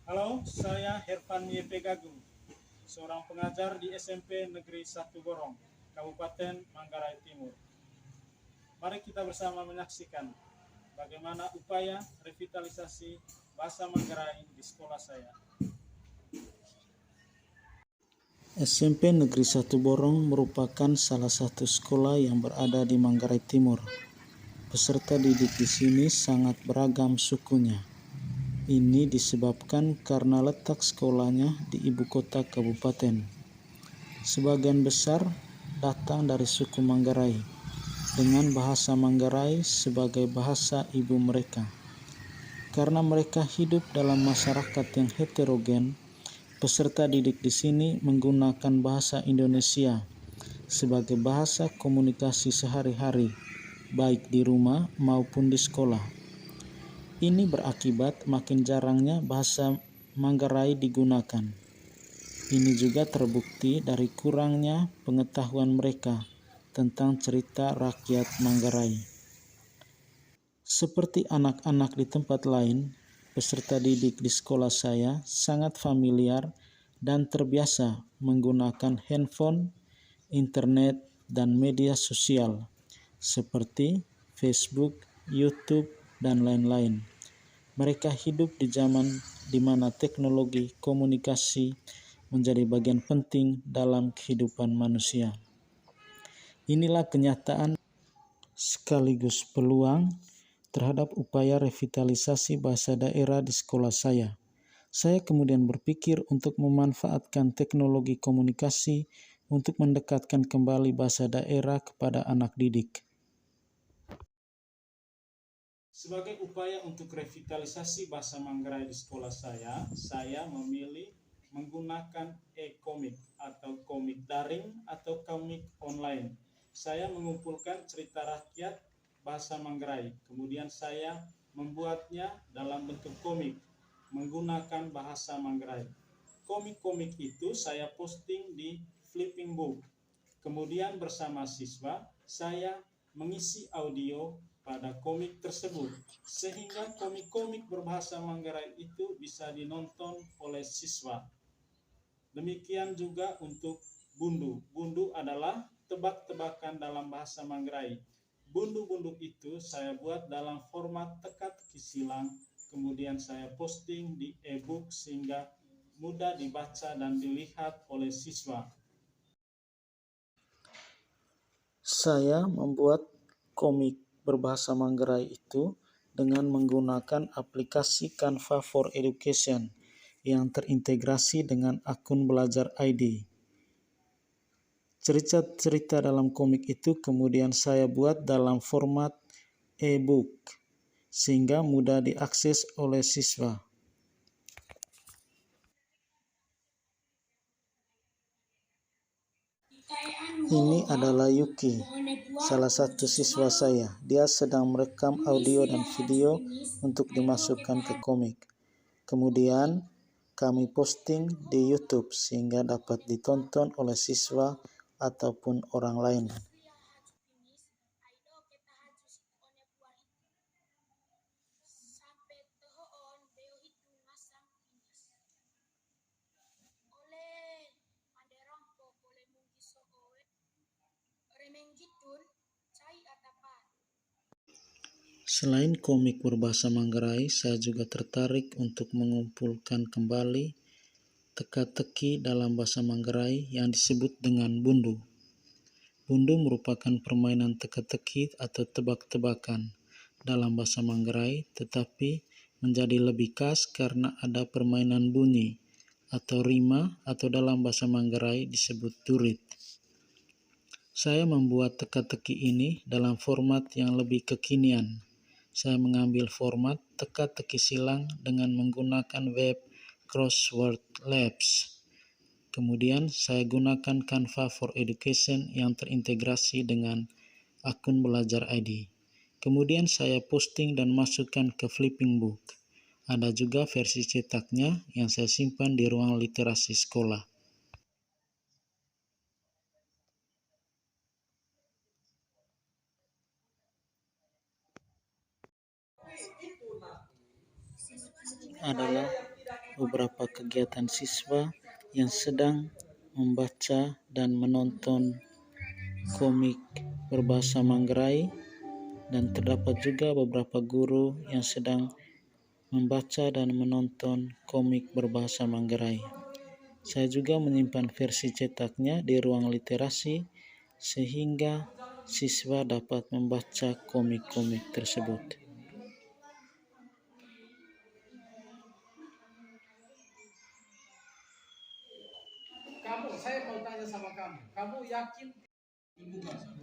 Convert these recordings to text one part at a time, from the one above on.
Halo, saya Hervan YP Gagung, seorang pengajar di SMP Negeri 1 Borong, Kabupaten Manggarai Timur. Mari kita bersama menyaksikan bagaimana upaya revitalisasi bahasa Manggarai di sekolah saya. SMP Negeri 1 Borong merupakan salah satu sekolah yang berada di Manggarai Timur. Peserta didik di sini sangat beragam sukunya. Ini disebabkan karena letak sekolahnya di ibu kota kabupaten. Sebagian besar datang dari suku Manggarai, dengan bahasa Manggarai sebagai bahasa ibu mereka. Karena mereka hidup dalam masyarakat yang heterogen, peserta didik di sini menggunakan bahasa Indonesia sebagai bahasa komunikasi sehari-hari, baik di rumah maupun di sekolah. Ini berakibat makin jarangnya bahasa Manggarai digunakan. Ini juga terbukti dari kurangnya pengetahuan mereka tentang cerita rakyat Manggarai. Seperti anak-anak di tempat lain, peserta didik di sekolah saya sangat familiar dan terbiasa menggunakan handphone, internet, dan media sosial seperti Facebook, YouTube, dan lain-lain. Mereka hidup di zaman di mana teknologi komunikasi menjadi bagian penting dalam kehidupan manusia. Inilah kenyataan sekaligus peluang terhadap upaya revitalisasi bahasa daerah di sekolah saya. Saya kemudian berpikir untuk memanfaatkan teknologi komunikasi untuk mendekatkan kembali bahasa daerah kepada anak didik. Sebagai upaya untuk revitalisasi bahasa Manggarai di sekolah saya memilih menggunakan e-komik atau komik daring atau komik online. Saya mengumpulkan cerita rakyat bahasa Manggarai, kemudian saya membuatnya dalam bentuk komik menggunakan bahasa Manggarai. Komik-komik itu saya posting di Flipping Book. Kemudian bersama siswa, saya mengisi audio pada komik tersebut, sehingga komik-komik berbahasa Manggarai itu bisa dinonton oleh siswa. Demikian juga untuk bundu. Bundu adalah tebak-tebakan dalam bahasa Manggarai. Bundu-bundu itu saya buat dalam format teka-teki silang, kemudian saya posting di e-book sehingga mudah dibaca dan dilihat oleh siswa. Saya membuat komik berbahasa Manggarai itu dengan menggunakan aplikasi Canva for Education yang terintegrasi dengan akun Belajar ID. Cerita-cerita dalam komik itu kemudian saya buat dalam format e-book sehingga mudah diakses oleh siswa. Ini adalah Yuki, salah satu siswa saya. Dia sedang merekam audio dan video untuk dimasukkan ke komik. Kemudian kami posting di YouTube sehingga dapat ditonton oleh siswa ataupun orang lain. Selain komik berbahasa Manggarai, saya juga tertarik untuk mengumpulkan kembali teka-teki dalam bahasa Manggarai yang disebut dengan bundu. Bundu merupakan permainan teka-teki atau tebak-tebakan dalam bahasa Manggarai, tetapi menjadi lebih khas karena ada permainan bunyi atau rima atau dalam bahasa Manggarai disebut turit. Saya membuat teka-teki ini dalam format yang lebih kekinian. Saya mengambil format teka-teki silang dengan menggunakan web Crossword Labs. Kemudian saya gunakan Canva for Education yang terintegrasi dengan akun Belajar ID. Kemudian saya posting dan masukkan ke Flipping Book. Ada juga versi cetaknya yang saya simpan di ruang literasi sekolah. Adalah beberapa kegiatan siswa yang sedang membaca dan menonton komik berbahasa Manggarai, dan terdapat juga beberapa guru yang sedang membaca dan menonton komik berbahasa Manggarai. Saya juga menyimpan versi cetaknya di ruang literasi sehingga siswa dapat membaca komik-komik tersebut. Saya mau tanya sama kamu yakin ibu bahasa?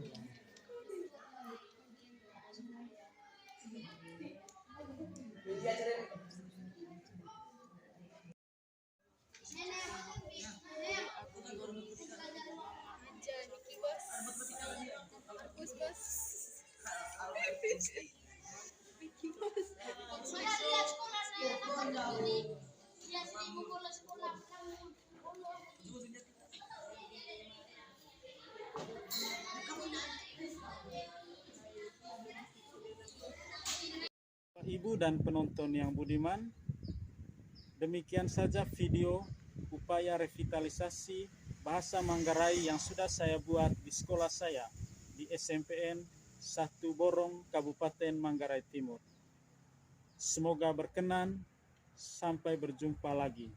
Ibu dan penonton yang budiman, demikian saja video upaya revitalisasi bahasa Manggarai yang sudah saya buat di sekolah saya di SMPN 1 Borong, Kabupaten Manggarai Timur. Semoga berkenan. Sampai berjumpa lagi.